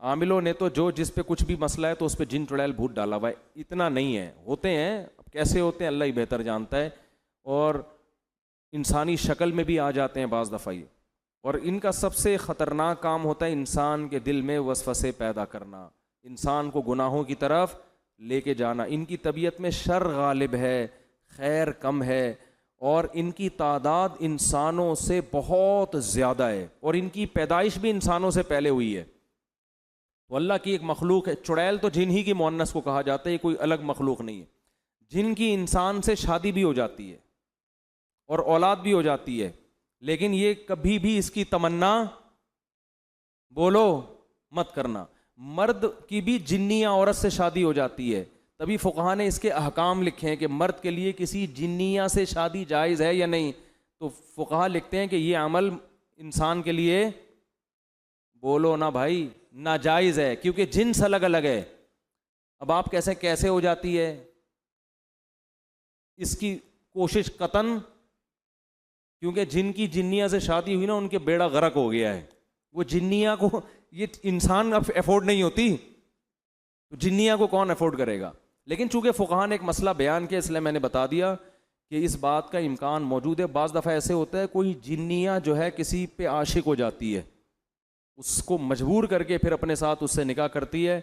عاملوں نے تو جس پہ کچھ بھی مسئلہ ہے تو اس پہ جن چڑیل بھوت ڈالا ہوا ہے. اتنا نہیں ہے, ہوتے ہیں, اب کیسے ہوتے ہیں اللہ ہی بہتر جانتا ہے, اور انسانی شکل میں بھی آ جاتے ہیں بعض دفعہ. اور ان کا سب سے خطرناک کام ہوتا ہے انسان کے دل میں وسوسے پیدا کرنا, انسان کو گناہوں کی طرف لے کے جانا. ان کی طبیعت میں شر غالب ہے, خیر کم ہے, اور ان کی تعداد انسانوں سے بہت زیادہ ہے, اور ان کی پیدائش بھی انسانوں سے پہلے ہوئی ہے. تو اللہ کی ایک مخلوق ہے. چڑیل تو جن ہی کی مؤنث کو کہا جاتا ہے, یہ کوئی الگ مخلوق نہیں ہے. جن کی انسان سے شادی بھی ہو جاتی ہے اور اولاد بھی ہو جاتی ہے, لیکن یہ کبھی بھی اس کی تمنا بولو مت کرنا. مرد کی بھی جنیا عورت سے شادی ہو جاتی ہے, تبھی فقہا نے اس کے احکام لکھے ہیں کہ مرد کے لیے کسی جنیا سے شادی جائز ہے یا نہیں. تو فقہا لکھتے ہیں کہ یہ عمل انسان کے لیے بولو نا بھائی ناجائز ہے, کیونکہ جنس الگ الگ ہے. اب آپ کیسے ہو جاتی ہے, اس کی کوشش قطن, کیونکہ جن کی جنیا سے شادی ہوئی نا ان کے بیڑا غرق ہو گیا ہے. وہ جنیا کو یہ انسان افورڈ نہیں ہوتی, تو جنیا کو کون افورڈ کرے گا. لیکن چونکہ فقہا نے ایک مسئلہ بیان کیا, اس لیے میں نے بتا دیا کہ اس بات کا امکان موجود ہے. بعض دفعہ ایسے ہوتا ہے کوئی جنیا جو ہے کسی پہ عاشق ہو جاتی ہے, اس کو مجبور کر کے پھر اپنے ساتھ اس سے نکاح کرتی ہے,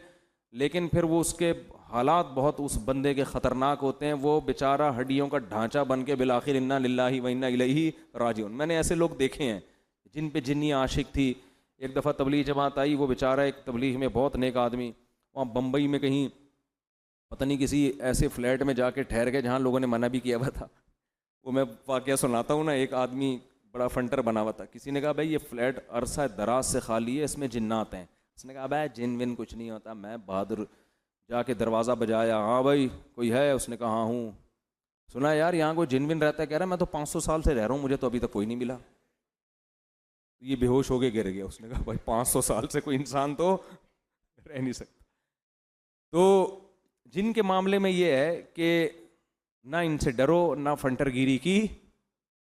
لیکن پھر وہ اس کے حالات بہت اس بندے کے خطرناک ہوتے ہیں. وہ بیچارہ ہڈیوں کا ڈھانچہ بن کے بالآخر انا للہ و انا الیہ راجعون. میں نے ایسے لوگ دیکھے ہیں جن پہ جنی عاشق تھی. ایک دفعہ تبلیغ جماعت آئی, وہ بیچارہ ایک تبلیغ میں بہت نیک آدمی, وہاں بمبئی میں کہیں پتہ نہیں کسی ایسے فلیٹ میں جا کے ٹھہر گئے جہاں لوگوں نے منع بھی کیا ہوا تھا. وہ میں واقعہ سناتا ہوں نا. ایک آدمی بڑا فنٹر بنا ہوا تھا, کسی نے کہا بھائی یہ فلیٹ عرصہ دراز سے خالی ہے, اس میں جنات ہیں. اس نے کہا بھائی جن ون کچھ نہیں ہوتا. میں بہادر جا کے دروازہ بجایا, ہاں بھائی کوئی ہے؟ اس نے کہا ہاں ہوں. سنا یار یہاں کوئی جن ون رہتا ہے؟ کہہ رہا میں تو 500 سال سے رہ رہا ہوں, مجھے تو ابھی تک کوئی نہیں ملا. یہ بے ہوش ہو کے گر گیا. اس نے کہا بھائی 500 سال سے کوئی انسان تو رہ نہیں سکتا. تو جن کے معاملے میں یہ ہے کہ نہ ان سے ڈرو, نہ فنٹر گیری کی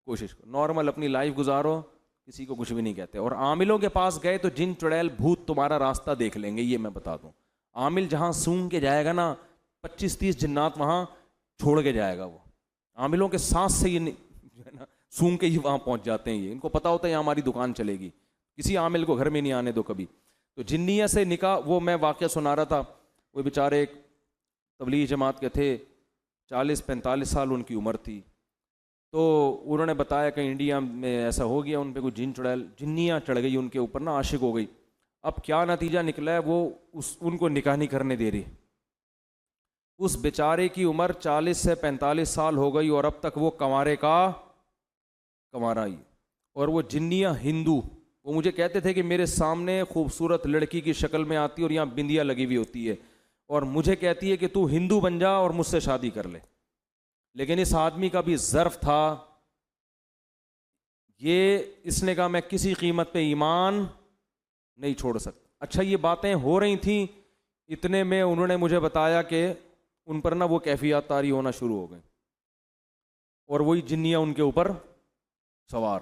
کوشش کرو, نارمل اپنی لائف گزارو, کسی کو کچھ بھی نہیں کہتے. اور عاملوں کے پاس گئے تو جن چڑیل بھوت تمہارا راستہ دیکھ لیں گے, یہ میں بتا دوں. عامل جہاں سونگ کے جائے گا نا 25-30 جنات وہاں چھوڑ کے جائے گا. وہ عاملوں کے سانس سے یہ جو ہے نا سونگ کے ہی وہاں پہنچ جاتے ہیں. یہ ان کو پتا ہوتا ہے یہاں ہماری دکان چلے گی, کسی عامل کو گھر میں نہیں آنے دو کبھی. تو جنیہ سے نکاح, وہ میں واقعہ سنا رہا تھا. وہ بیچارے ایک تبلیغ جماعت کے تھے, 40-45 سال ان کی عمر تھی. تو انہوں نے بتایا کہ انڈیا میں ایسا ہو گیا, ان پہ کوئی جن چڑیل جنیاں چڑھ گئی ان کے اوپر نا, عاشق ہو گئی. اب کیا نتیجہ نکلا ہے, وہ ان کو نکاح نہیں کرنے دے رہی. اس بیچارے کی عمر 40 سے 45 سال ہو گئی اور اب تک وہ کنوارے کا کنوارا ہی. اور وہ جنیاں ہندو, وہ مجھے کہتے تھے کہ میرے سامنے خوبصورت لڑکی کی شکل میں آتی اور یہاں بندیا لگی ہوئی ہوتی ہے, اور مجھے کہتی ہے کہ تو ہندو بن جا اور مجھ سے شادی کر لے. لیکن اس آدمی کا بھی ظرف تھا, یہ اس نے کہا میں کسی قیمت پہ ایمان نہیں چھوڑ سکتا. اچھا یہ باتیں ہو رہی تھیں, اتنے میں انہوں نے مجھے بتایا کہ ان پر نا وہ کیفیات طاری ہونا شروع ہو گئیں, اور وہی جنیاں ان کے اوپر سوار.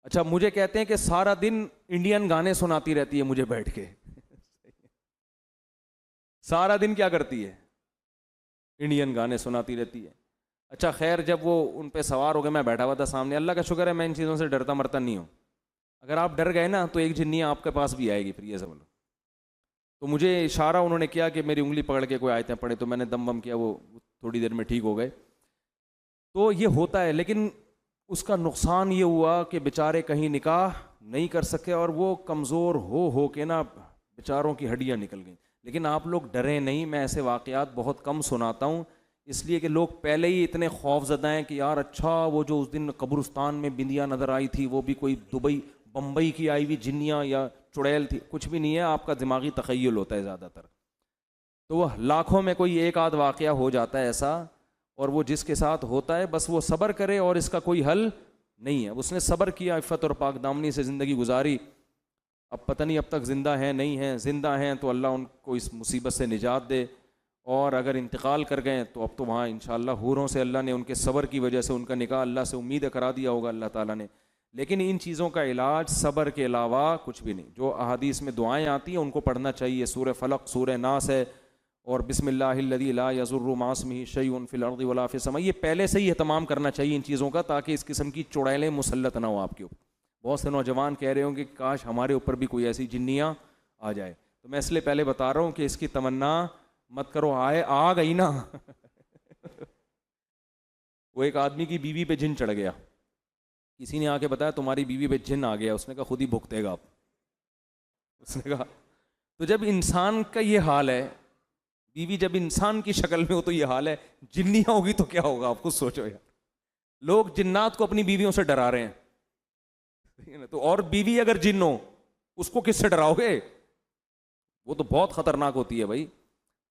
اچھا مجھے کہتے ہیں کہ سارا دن انڈین گانے سناتی رہتی ہے مجھے بیٹھ کے. سارا دن کیا کرتی ہے؟ انڈین گانے سناتی رہتی ہے. اچھا خیر, جب وہ ان پہ سوار ہو گئے, میں بیٹھا ہوا تھا سامنے. اللہ کا شکر ہے میں ان چیزوں سے ڈرتا مرتا نہیں ہوں. اگر آپ ڈر گئے نا تو ایک جنیا آپ کے پاس بھی آئے گی پھر, یہ سمجھ لو. تو مجھے اشارہ انہوں نے کیا کہ میری انگلی پکڑ کے کوئی آیتیں پڑھے, تو میں نے دم بم کیا, وہ تھوڑی دیر میں ٹھیک ہو گئے. تو یہ ہوتا ہے, لیکن اس کا نقصان یہ ہوا کہ بیچارے کہیں نکاح نہیں کر سکے, اور وہ کمزور ہو کے نا بیچاروں کی ہڈیاں نکل گئیں. لیکن آپ لوگ ڈریں نہیں, میں ایسے واقعات بہت کم سناتا ہوں, اس لیے کہ لوگ پہلے ہی اتنے خوف زدہ ہیں کہ یار اچھا وہ جو اس دن قبرستان میں بندیا نظر آئی تھی وہ بھی کوئی دبئی بمبئی کی آئی ہوئی جنیاں یا چڑیل تھی. کچھ بھی نہیں ہے, آپ کا دماغی تخیل ہوتا ہے زیادہ تر. تو وہ لاکھوں میں کوئی ایک آدھ واقعہ ہو جاتا ہے ایسا, اور وہ جس کے ساتھ ہوتا ہے بس وہ صبر کرے, اور اس کا کوئی حل نہیں ہے. اس نے صبر کیا, عفت اور پاک دامنی سے زندگی گزاری. اب پتہ نہیں اب تک زندہ ہیں نہیں ہیں, زندہ ہیں تو اللہ ان کو اس مصیبت سے نجات دے, اور اگر انتقال کر گئے تو اب تو وہاں انشاءاللہ حوروں سے اللہ نے ان کے صبر کی وجہ سے ان کا نکاح اللہ سے امید کرا دیا ہوگا اللہ تعالیٰ نے. لیکن ان چیزوں کا علاج صبر کے علاوہ کچھ بھی نہیں. جو احادیث میں دعائیں آتی ہیں ان کو پڑھنا چاہیے. سورہ فلق، سورہ ناس ہے، اور بسم اللہ الذی لا یضر مع اسمہ شیء فی الارض ولا فی السماء. یہ پہلے سے ہی اہتمام کرنا چاہیے ان چیزوں کا، تاکہ اس قسم کی چڑیلیں مسلط نہ ہو آپ کے اوپر. بہت سے نوجوان کہہ رہے ہوں کہ کاش ہمارے اوپر بھی کوئی ایسی جنیاں آ جائے. تو میں اس لیے پہلے بتا رہا ہوں کہ اس کی تمنا مت کرو. آ گئی نا. وہ ایک آدمی کی بیوی پہ جن چڑھ گیا. کسی نے آ کے بتایا تمہاری بیوی پہ جن آ گیا. اس نے کہا خود ہی بھگتے گا آپ. اس نے کہا تو جب انسان کا یہ حال ہے، بیوی جب انسان کی شکل میں ہو تو یہ حال ہے، جنیاں ہوگی تو کیا ہوگا آپ خود سوچو یار. لوگ جنات کو اپنی بیویوں سے ڈرا رہے ہیں. تو اور بیوی اگر جن ہو اس کو کس سے ڈراؤ گے؟ وہ تو بہت خطرناک ہوتی ہے بھائی.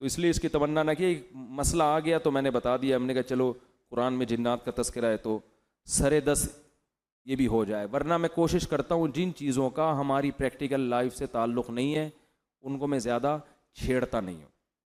تو اس لیے اس کی تمنا نہ کہ مسئلہ آ گیا تو میں نے بتا دیا. ہم نے کہا چلو قرآن میں جنات کا تذکرہ ہے تو سر دس یہ بھی ہو جائے. ورنہ میں کوشش کرتا ہوں جن چیزوں کا ہماری پریکٹیکل لائف سے تعلق نہیں ہے ان کو میں زیادہ چھیڑتا نہیں ہوں.